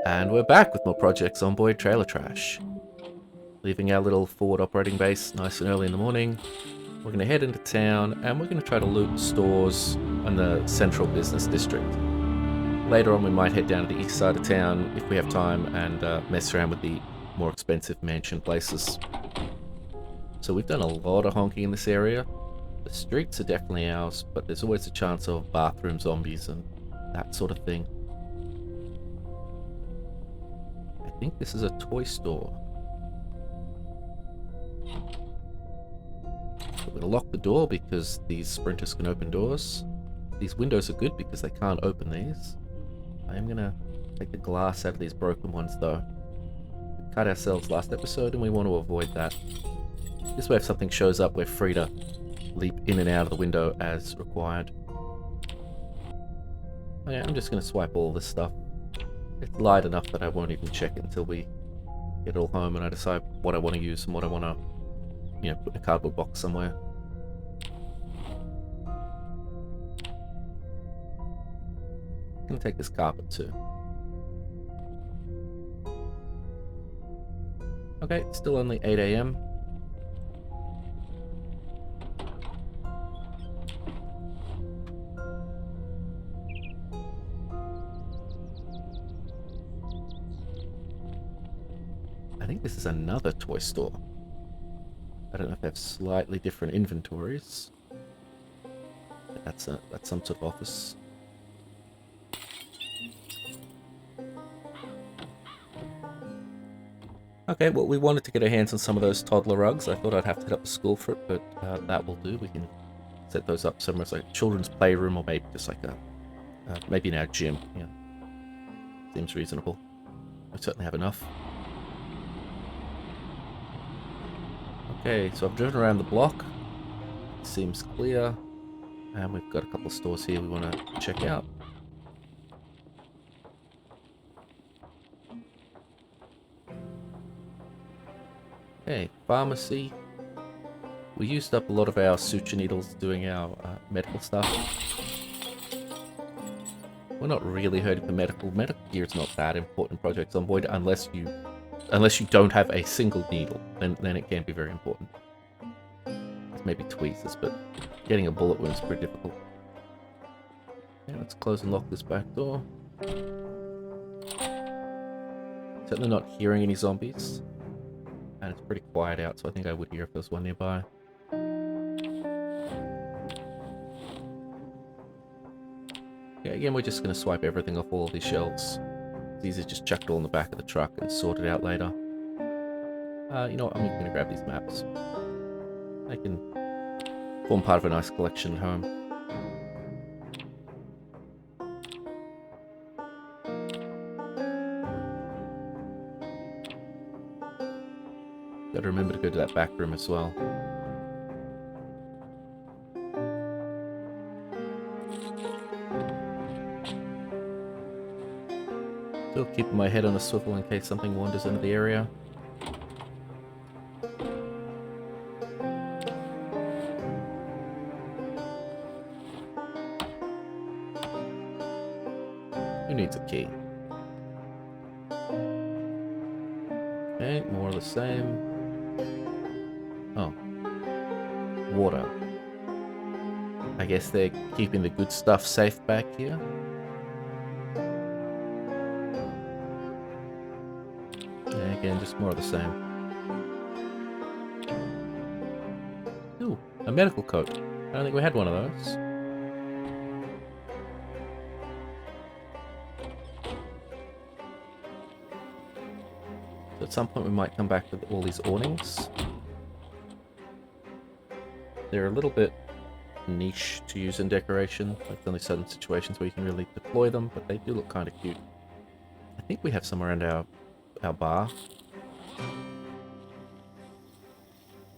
And we're back with more projects on Zomboid Trailer Trash. Leaving our little forward operating base nice and early in the morning. We're going to head into town and we're going to try to loot stores in the central business district. Later on we might head down to the east side of town if we have time and mess around with the more expensive mansion places. So we've done a lot of honking in this area. The streets are definitely ours, but there's always a chance of bathroom zombies and that sort of thing. I think this is a toy store. We're going to lock the door because these sprinters can open doors. These windows are good because they can't open these. I am going to take the glass out of these broken ones though. We cut ourselves last episode and we want to avoid that. This way if something shows up we're free to leap in and out of the window as required. Okay, I'm just going to swipe all this stuff. It's light enough that I won't even check it until we get it all home and I decide what I want to use and what I want to, put in a cardboard box somewhere. I'm going to take this carpet too. Okay, it's still only 8 AM. I think this is another toy store. I don't know if they have slightly different inventories. But that's some sort of office. Okay, well, we wanted to get our hands on some of those toddler rugs. I thought I'd have to head up to school for it, but that will do. We can set those up somewhere as like a children's playroom or maybe just like maybe in our gym. Yeah, seems reasonable. I certainly have enough. Okay, so I've driven around the block. It seems clear. And we've got a couple of stores here we want to check out. Okay, pharmacy. We used up a lot of our suture needles doing our medical stuff. We're not really hurting for medical. Medical gear is not that important project on Zomboid unless you don't have a single needle. Then it can be very important. It's maybe tweezers, but getting a bullet wound is pretty difficult. Okay, let's close and lock this back door. Certainly not hearing any zombies. And it's pretty quiet out, so I think I would hear if there's one nearby. Yeah, again, we're just going to swipe everything off all of these shelves. It's easy to just chuck it all in the back of the truck and sort it out later. You know what, I'm going to grab these maps. They can form part of a nice collection at home. Gotta remember to go to that back room as well. Still keeping my head on a swivel in case something wanders into the area. Who needs a key? Okay, more of the same. Oh. Water. I guess they're keeping the good stuff safe back here. Yeah, again, just more of the same. Ooh, a medical coat. I don't think we had one of those. So at some point we might come back with all these awnings. They're a little bit niche to use in decoration. Like only certain situations where you can really deploy them, but they do look kind of cute. I think we have some around our bar.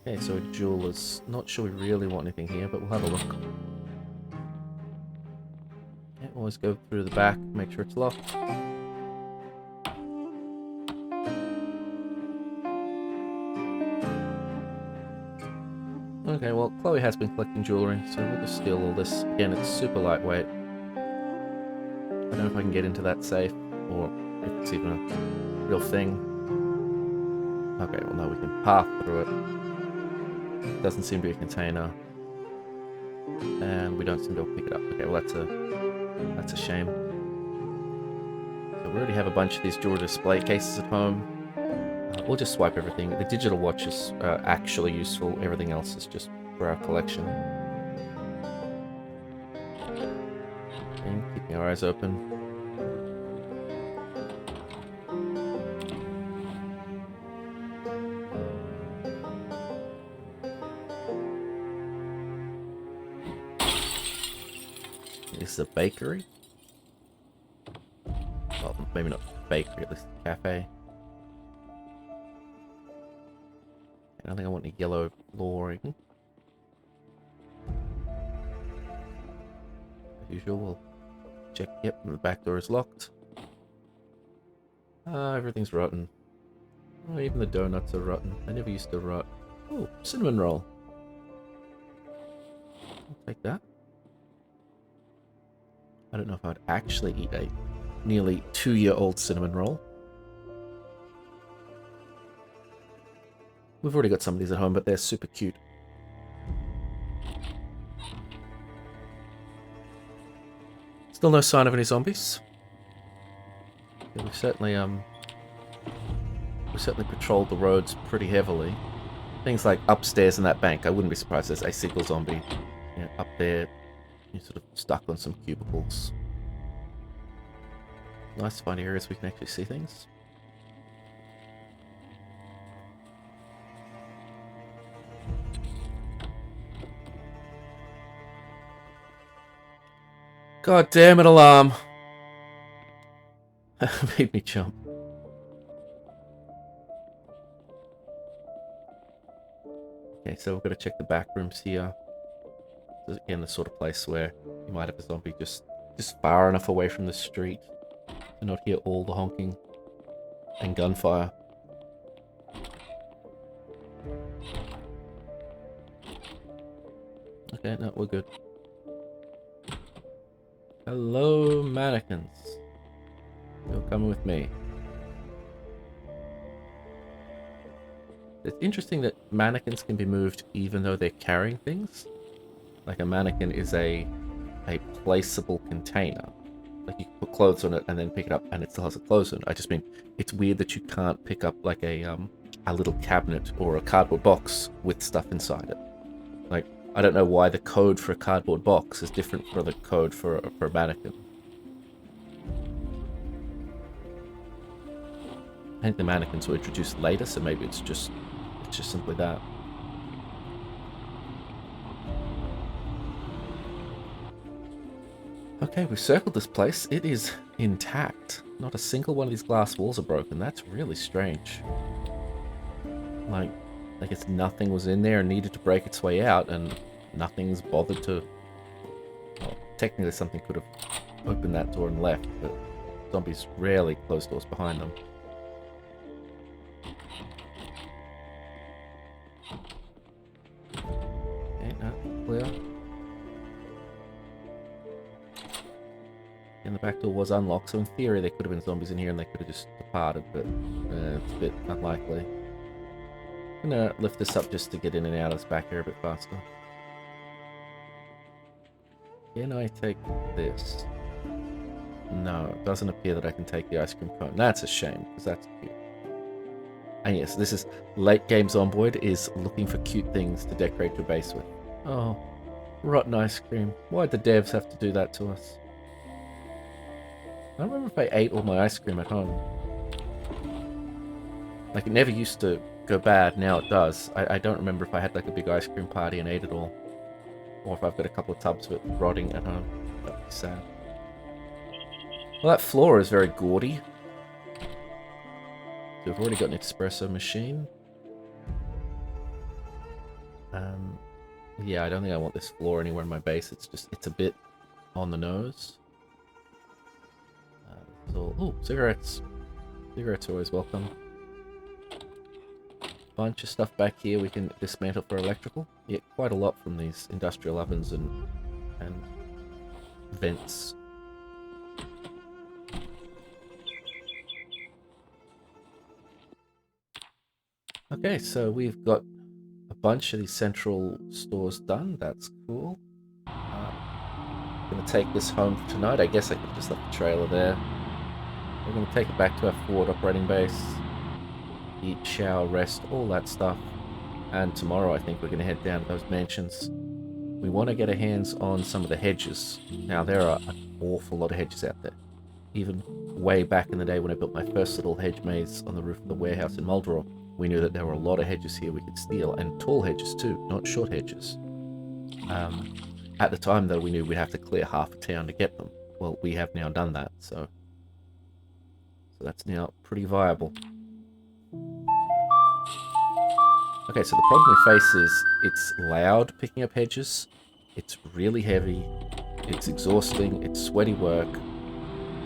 Okay, so a jeweler's. Not sure we really want anything here, but we'll have a look. Yeah, always go through the back, make sure it's locked. Okay, well, Chloe has been collecting jewellery, so we'll just steal all this. Again, it's super lightweight. I don't know if I can get into that safe, or If it's even a real thing. Okay, well, no, we can path through it. Doesn't seem to be a container. And we don't seem to be able to pick it up. Okay, well, that's a shame. So we already have a bunch of these jewelry display cases at home. We'll just swipe everything. The digital watch is actually useful. Everything else is just for our collection. And keeping our eyes open. This is a bakery. Well, maybe not bakery, at least a cafe. I don't think I want any yellow flooring. As usual, we'll check. Yep, the back door is locked. Everything's rotten. Oh, even the donuts are rotten. They never used to rot. Oh, cinnamon roll. I'll take that. I don't know if I'd actually eat a nearly 2-year-old cinnamon roll. We've already got some of these at home, but they're super cute. Still no sign of any zombies. Yeah, we certainly patrolled the roads pretty heavily. Things like upstairs in that bank. I wouldn't be surprised there's a single zombie, you know, up there. You're sort of stuck on some cubicles. Nice to find areas we can actually see things. God damn it, alarm! Made me jump. Okay, so we've got to check the back rooms here. This is, again, the sort of place where you might have a zombie just far enough away from the street to not hear all the honking and gunfire. Okay, no, we're good. Hello, mannequins. You're coming with me. It's interesting that mannequins can be moved even though they're carrying things. Like a mannequin is a placeable container. Like you can put clothes on it and then pick it up and it still has a clothes on it. I just mean it's weird that you can't pick up like a little cabinet or a cardboard box with stuff inside it. Like, I don't know why the code for a cardboard box is different from the code for a mannequin. I think the mannequins were introduced later, so maybe it's just simply that. Okay, we've circled this place. It is intact. Not a single one of these glass walls are broken. That's really strange. Like it's nothing was in there and needed to break its way out, and nothing's bothered to... Well, technically something could have opened that door and left, but zombies rarely close doors behind them. Okay, no, clear. And the back door was unlocked, so in theory there could have been zombies in here and they could have just departed, but it's a bit unlikely. I'm gonna lift this up just to get in and out of this back area a bit faster. Can I take this? No, it doesn't appear that I can take the ice cream cone. That's a shame, because that's cute. And yes, this is late game Zomboid is looking for cute things to decorate your base with. Oh, rotten ice cream. Why'd the devs have to do that to us? I don't remember if I ate all my ice cream at home. Like, it never used to go bad, now it does. I don't remember if I had like a big ice cream party and ate it all. Or if I've got a couple of tubs of it rotting at home. That'd be sad. Well, that floor is very gaudy. So we've already got an espresso machine. Yeah, I don't think I want this floor anywhere in my base. It's a bit on the nose. So, oh, cigarettes. Cigarettes are always welcome. Bunch of stuff back here we can dismantle for electrical. Yeah, quite a lot from these industrial ovens and vents. Okay, so we've got a bunch of these central stores done. That's cool. Gonna take this home for tonight. I guess I could just left the trailer there. We're gonna take it back to our forward operating base. Eat, shower, rest, all that stuff. And tomorrow I think we're gonna head down to those mansions. We want to get our hands on some of the hedges. Now there are an awful lot of hedges out there. Even way back in the day when I built my first little hedge maze on the roof of the warehouse in Muldrow, we knew that there were a lot of hedges here we could steal, and tall hedges too, not short hedges. At the time, though, we knew we'd have to clear half a town to get them. Well, we have now done that, so that's now pretty viable. Okay, so the problem we face is it's loud picking up hedges, it's really heavy, it's exhausting, it's sweaty work,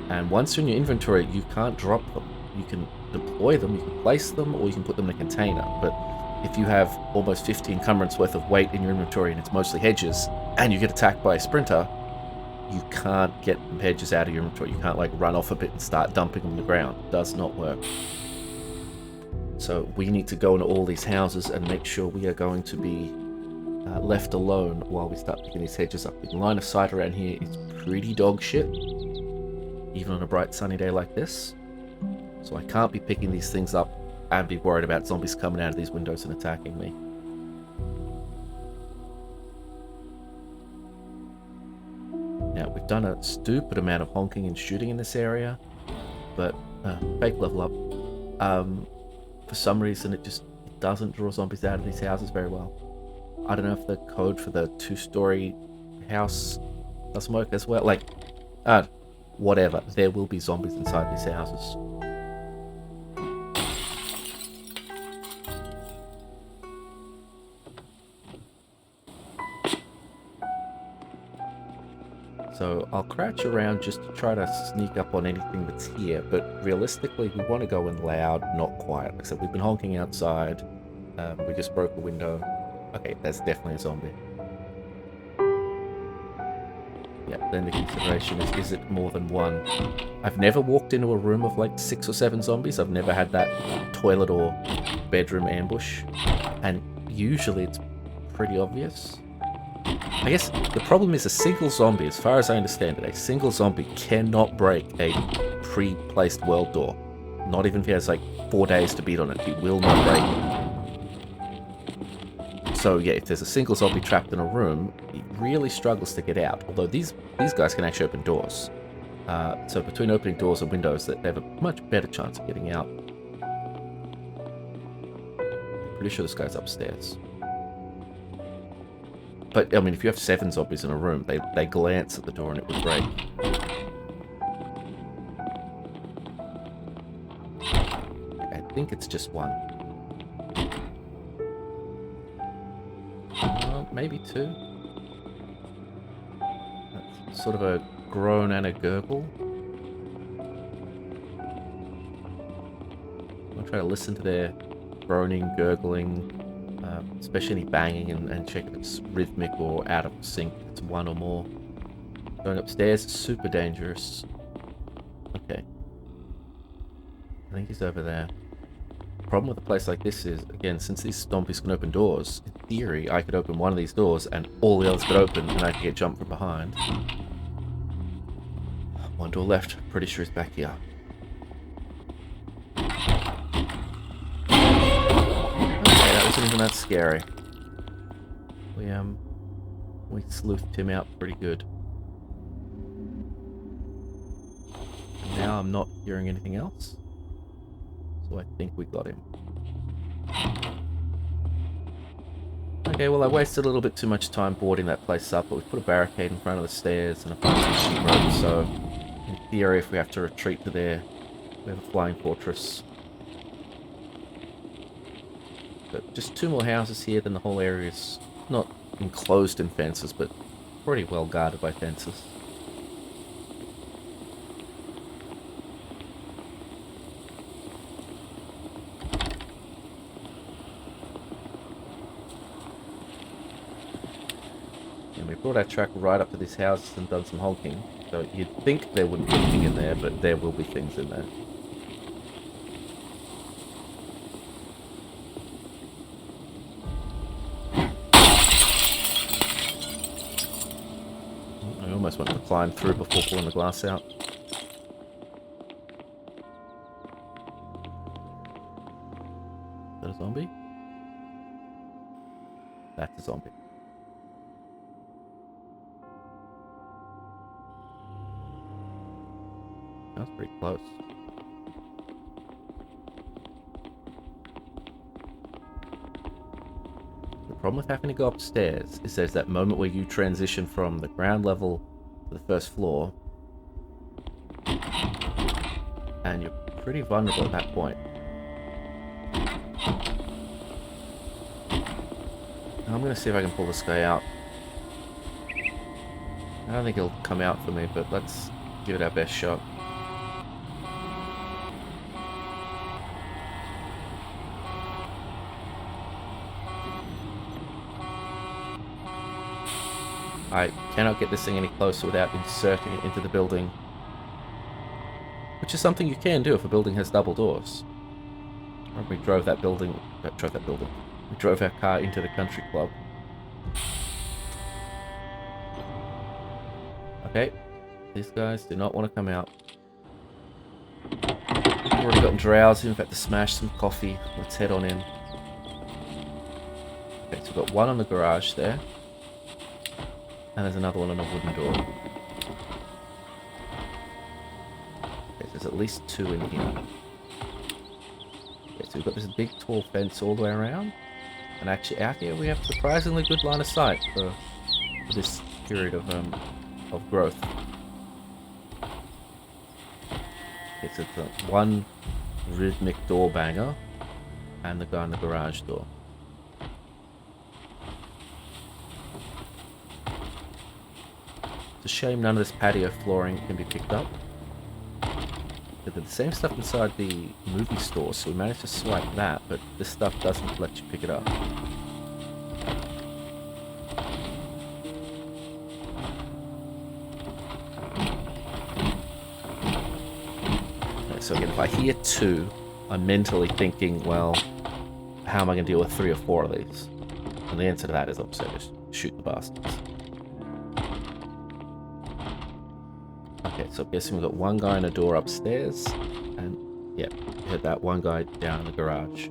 and once you're in your inventory, you can't drop them. You can deploy them, you can place them, or you can put them in a container, but if you have almost 50 encumbrance worth of weight in your inventory and it's mostly hedges, and you get attacked by a sprinter, you can't get the hedges out of your inventory. You can't like run off a bit and start dumping them on the ground. It does not work. So we need to go into all these houses and make sure we are going to be left alone while we start picking these hedges up. The line of sight around here is pretty dog shit, even on a bright sunny day like this. So I can't be picking these things up and be worried about zombies coming out of these windows and attacking me. Now, we've done a stupid amount of honking and shooting in this area, but fake level up. For some reason, it doesn't draw zombies out of these houses very well. I don't know if the code for the 2-story house doesn't work as well. Like, whatever. There will be zombies inside these houses. So I'll crouch around just to try to sneak up on anything that's here, but realistically we want to go in loud, not quiet. Like I said, we've been honking outside, we just broke a window. Okay, that's definitely a zombie. Yeah, then the consideration is it more than one? I've never walked into a room of like 6 or 7 zombies. I've never had that toilet or bedroom ambush, and usually it's pretty obvious. I guess the problem is a single zombie, as far as I understand it, a single zombie cannot break a pre-placed world door. Not even if he has like 4 days to beat on it, he will not break it. So yeah, if there's a single zombie trapped in a room, he really struggles to get out. Although these guys can actually open doors. So between opening doors and windows, they have a much better chance of getting out. I'm pretty sure this guy's upstairs. But, I mean, if you have 7 zombies in a room, they glance at the door and it would break. I think it's just one. Maybe 2. That's sort of a groan and a gurgle. I'll try to listen to their groaning, gurgling, especially any banging, and check if it's rhythmic or out of sync. It's 1 or more. Going upstairs is super dangerous. Okay. I think he's over there. The problem with a place like this is, again, since these zombies can open doors, in theory, I could open one of these doors and all the others could open and I could get jumped from behind. 1 door left. Pretty sure he's back here. Wasn't even that scary. We sleuthed him out pretty good. And now I'm not hearing anything else, so I think we got him. Okay, well I wasted a little bit too much time boarding that place up, but we put a barricade in front of the stairs and a bunch of sheet rope, so in theory if we have to retreat to there, we have a flying fortress. But just 2 more houses here, then the whole area is not enclosed in fences, but pretty well guarded by fences. And we brought our truck right up to these houses and done some honking, so you'd think there wouldn't be anything in there, but there will be things in there. Almost wanted to climb through before pulling the glass out. Is that a zombie? That's a zombie. That's pretty close. The problem with having to go upstairs is there's that moment where you transition from the ground level to the first floor, and you're pretty vulnerable at that point. I'm gonna see if I can pull this guy out. I don't think he'll come out for me, but let's give it our best shot. I cannot get this thing any closer without inserting it into the building. Which is something you can do if a building has double doors. We drove that building... We drove our car into the country club. Okay. These guys do not want to come out. I've already gotten drowsy. We've had to smash some coffee. Let's head on in. Okay, so we've got one on the garage there. And there's another one on a wooden door. Okay, so there's at least two in here. Okay, so we've got this big tall fence all the way around. And actually out here we have surprisingly good line of sight for this period of growth. Okay, so it's one rhythmic door banger and the guy in the garage door. It's a shame none of this patio flooring can be picked up. But the same stuff inside the movie store, so we managed to swipe that, but this stuff doesn't let you pick it up. Okay, so again, if I hear two, I'm mentally thinking, well, how am I going to deal with 3 or 4 of these? And the answer to that is obviously just shoot the bastards. Okay, so I'm guessing we've got one guy in a door upstairs, and yeah, we had that one guy down in the garage.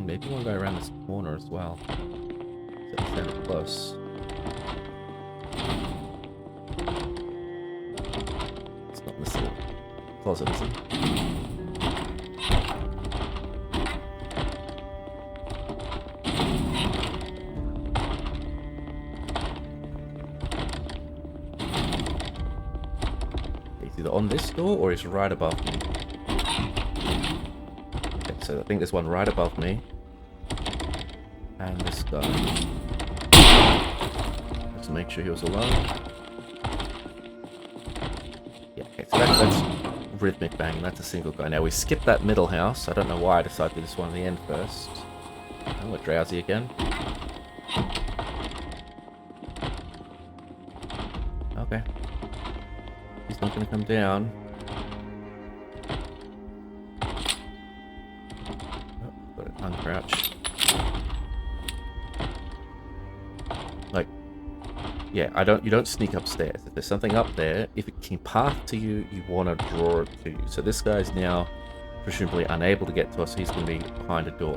Maybe one guy around this corner as well. So it's kind of close. It's not in this little closet, is it? Either on this door or he's right above me. Okay, so I think there's one right above me. And this guy. Let's make sure he was alone. Yeah, okay, so that's rhythmic bang. That's a single guy. Now we skipped that middle house. I don't know why I decided to do this one at the end first. Oh, we're drowsy again. Okay. He's not going to come down. Oh, got to uncrouch. Like, yeah, you don't sneak upstairs. If there's something up there, if it can path to you, you want to draw it to you. So this guy's now presumably unable to get to us. He's going to be behind a door.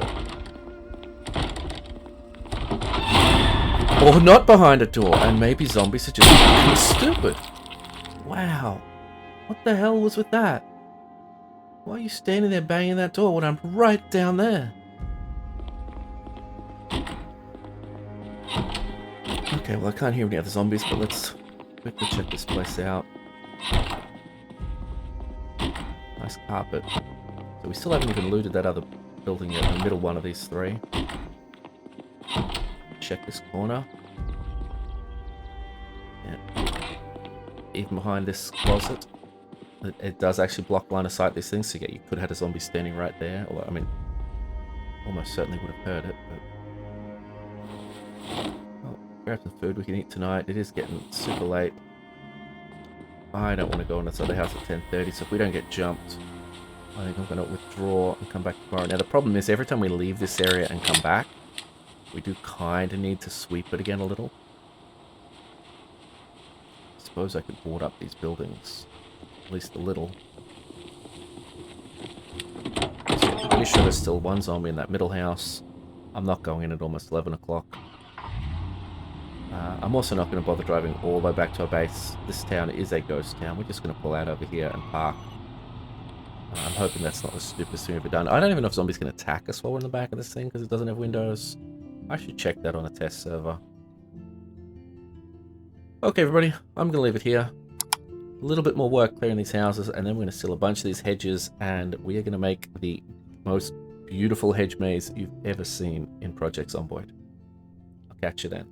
Or not behind a door, and maybe zombies are just fucking stupid. Wow. What the hell was with that? Why are you standing there banging that door when I'm right down there? Okay, well I can't hear any other zombies, but let's quickly check this place out. Nice carpet. So we still haven't even looted that other building yet, the middle one of these 3. Check this corner. Yeah. Even behind this closet, it does actually block line of sight these things, so yeah, you could have had a zombie standing right there. Although, I mean, almost certainly would have heard it, but... Oh, grab some food we can eat tonight. It is getting super late. I don't want to go in this other house at 10:30, so if we don't get jumped, I think I'm going to withdraw and come back tomorrow. Now, the problem is every time we leave this area and come back, we do kind of need to sweep it again a little. I suppose I could board up these buildings, at least a little. So I'm pretty sure there's still one zombie in that middle house. I'm not going in at almost 11 o'clock. I'm also not going to bother driving all the way back to our base. This town is a ghost town. We're just going to pull out over here and park. I'm hoping that's not the stupidest thing we've ever done. I don't even know if zombies can attack us while we're in the back of this thing because it doesn't have windows. I should check that on a test server. Okay, everybody, I'm going to leave it here. A little bit more work clearing these houses, and then we're going to steal a bunch of these hedges, and we are going to make the most beautiful hedge maze you've ever seen in Project Zomboid. I'll catch you then.